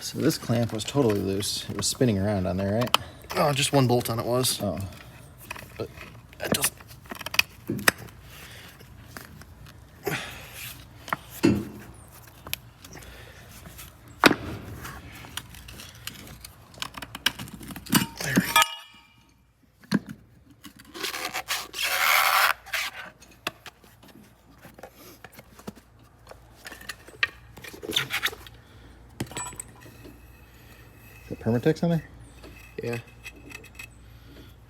So this clamp was totally loose. It was spinning around on there, right? Oh, just one bolt on it was. Oh. But that doesn't. There we go. The Permatex on there? Yeah.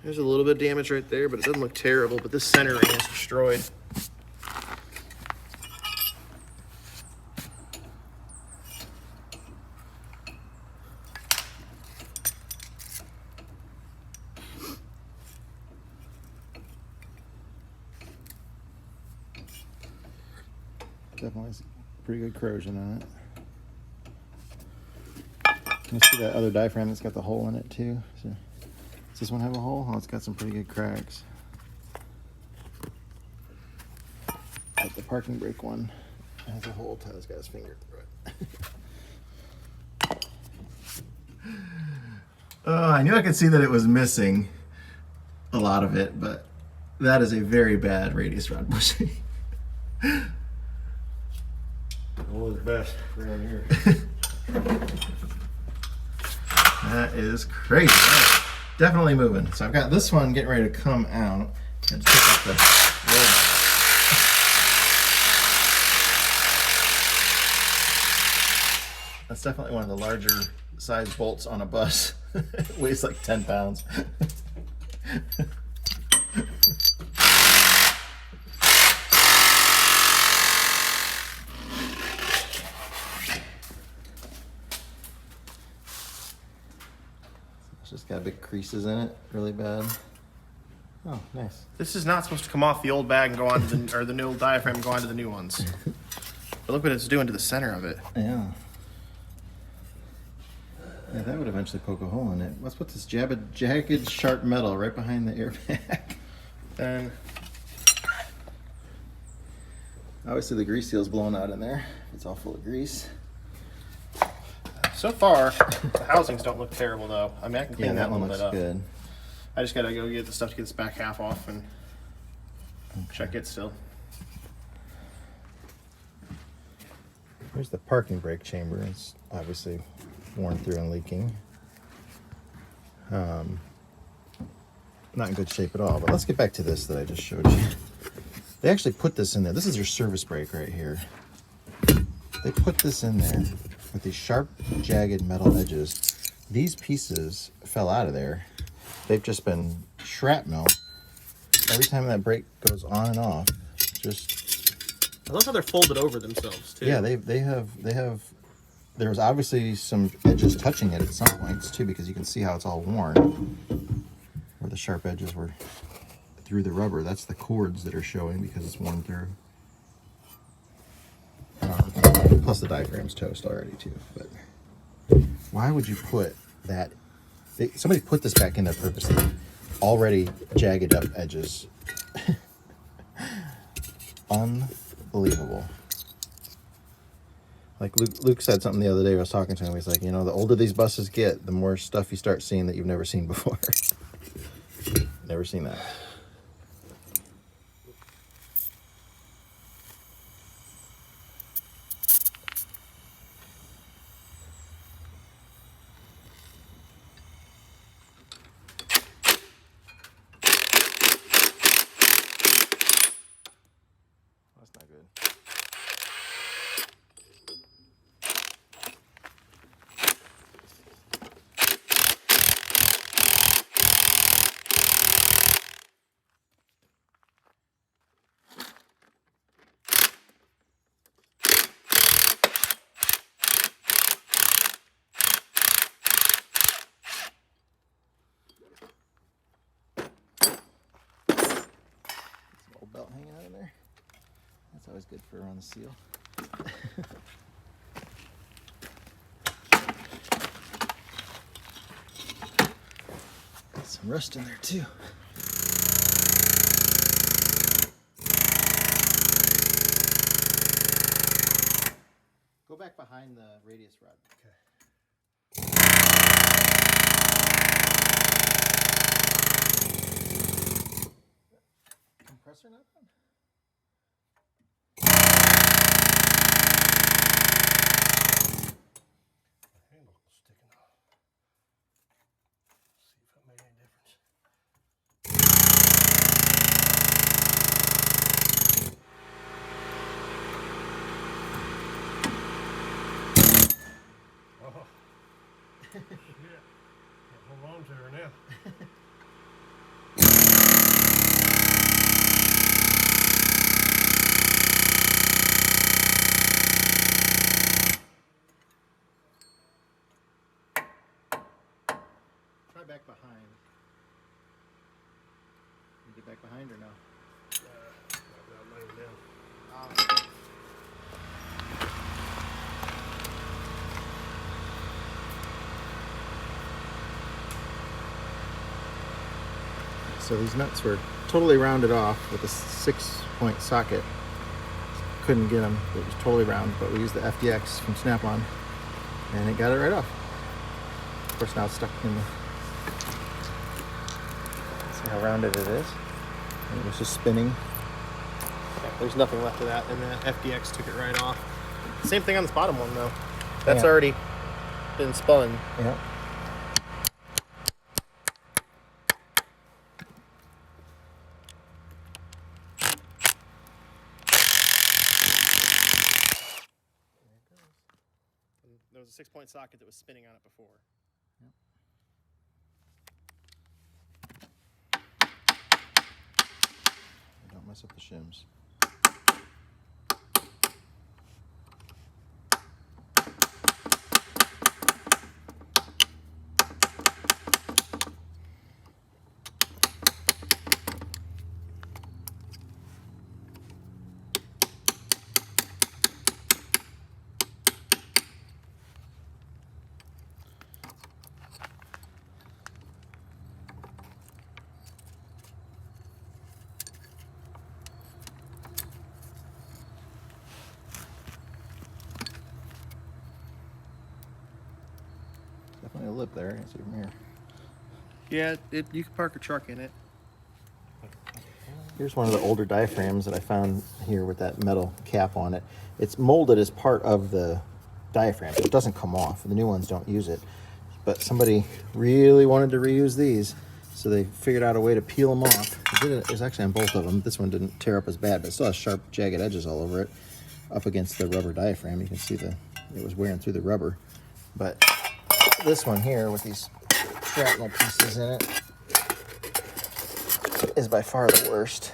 There's a little bit of damage right there, but it doesn't look terrible. But this center ring is destroyed. Definitely has pretty good corrosion on it. Can you see that other diaphragm that's got the hole in it too? So, does this one have a hole? Oh, it's got some pretty good cracks. But the parking brake one has a hole. Tyler's got his finger through it. Oh, I knew I could see that it was missing a lot of it, but that is a very bad radius rod bushing. All the best around here. That is crazy. That's definitely moving. So I've got this one getting ready to come out. And pick up the roll. That's definitely one of the larger size bolts on a bus. It weighs like 10 pounds. It's just got big creases in it, really bad. Oh, nice. This is not supposed to come off the old bag and go on to the, or the new diaphragm and go on to the new ones. But look what it's doing to the center of it. Yeah. Yeah, that would eventually poke a hole in it. Let's put this jagged sharp metal right behind the airbag. Then Obviously the grease seal's blown out in there. It's all full of grease. so far, the housings don't look terrible though. I mean, I can clean Yeah, that a one little looks bit up. good. I just gotta go get the stuff to get this back half off and check it still. Here's the parking brake chamber. It's obviously worn through and leaking. Not in good shape at all, but let's get back to this that I just showed you. They actually put this in there. This is your service brake right here. They put this in there with these sharp, jagged metal edges. These pieces fell out of there. They've just been shrapnel. Every time that brake goes on and off, just I love how they're folded over themselves too. yeah, they have. There was obviously some edges touching it at some points too, because you can see how it's all worn. Where the sharp edges were through the rubber. That's the cords that are showing because it's worn through. Plus the diaphragm's toast already too. But why would you put that? Somebody put this back in there purposely. Already jagged up edges. Unbelievable. Like Luke said something the other day. I was talking to him. He's like, you know, the older these buses get, the more stuff you start seeing that you've never seen before. Never seen that. That's not good. Old belt hanging out of there. That's always good for around the seal. Got some rust in there too. Go back behind the radius rod. Okay. compressor not done? Handle sticking off. See if it made any difference. Oh. Yeah. Can't hold on to her now. Try back behind. You get back behind or no? Not laying down. So these nuts were totally rounded off with a 6-point socket. Couldn't get them. It was totally round, but we used the FDX from Snap-on, and it got it right off. Of course, now it's stuck in the. See how rounded it is? And it was just spinning. Yeah, there's nothing left of that, and the FDX took it right off. Same thing on this bottom one, though. That's Yeah. already been spun. Yeah. There was a 6-point socket that was spinning on it before. Don't mess up the shims. Definitely a lip there. I can see from here. Yeah, you could park a truck in it. Here's one of the older diaphragms that I found here with that metal cap on it. It's molded as part of the diaphragm. It doesn't come off. The new ones don't use it. But somebody really wanted to reuse these, so they figured out a way to peel them off. It was actually on both of them. This one didn't tear up as bad, but it still has sharp, jagged edges all over it. Up against the rubber diaphragm, you can see it was wearing through the rubber. But this one here with these shrapnel pieces in it is by far the worst.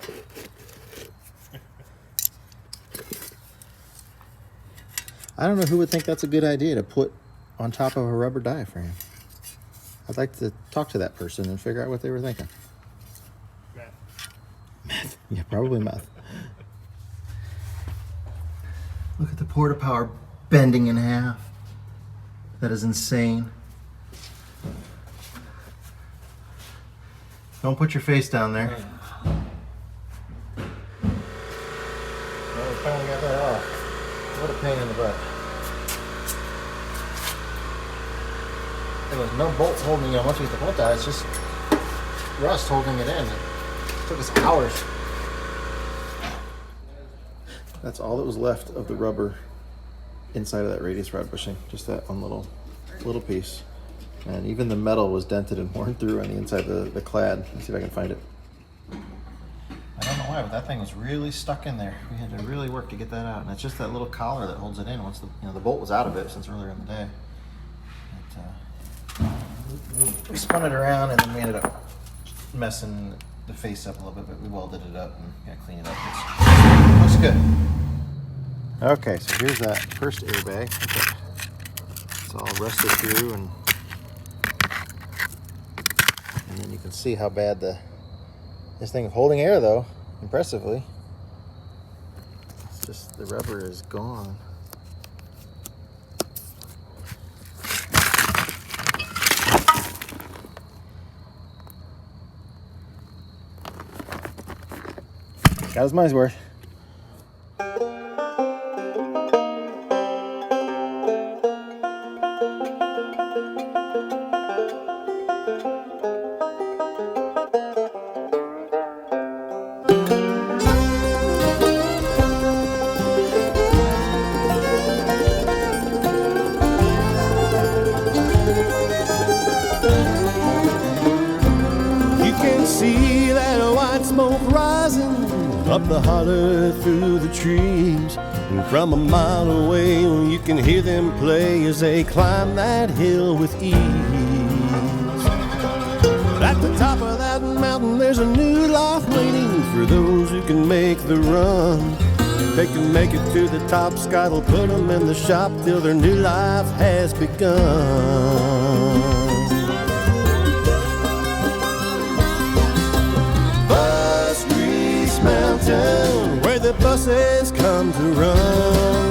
I don't know who would think that's a good idea to put on top of a rubber diaphragm. I'd like to talk to that person and figure out what they were thinking. Meth. Yeah, probably meth. Look at the porta power bending in half. That is insane. Don't put your face down there. Well, we finally got that off. What a pain in the butt. There was no bolts holding, once we get the bolt out, it's just rust holding it in. It took us hours. That's all that was left of the rubber inside of that radius rod bushing. Just that one little piece. And even the metal was dented and worn through on the inside of the clad. Let's see if I can find it. I don't know why, but that thing was really stuck in there. We had to really work to get that out. And it's just that little collar that holds it in once the bolt was out of it since earlier in the day. We spun it around and then we ended up messing the face up a little bit, but we welded it up and clean it up. It looks good. Okay, so here's that first airbag. It's all rusted through, and then you can see how bad this thing is holding air, though, impressively. It's just the rubber is gone. Got his money's worth. up the holler through the trees, and from a mile away you can hear them play as they climb that hill with ease. At the top of that mountain there's a new life waiting for those who can make the run. They can make it to the top, Scott will put them in the shop till their new life has begun. Bus Grease Mountain, where the buses come to run.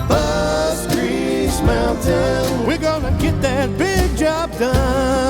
Bus Grease Mountain, we're gonna get that big job done.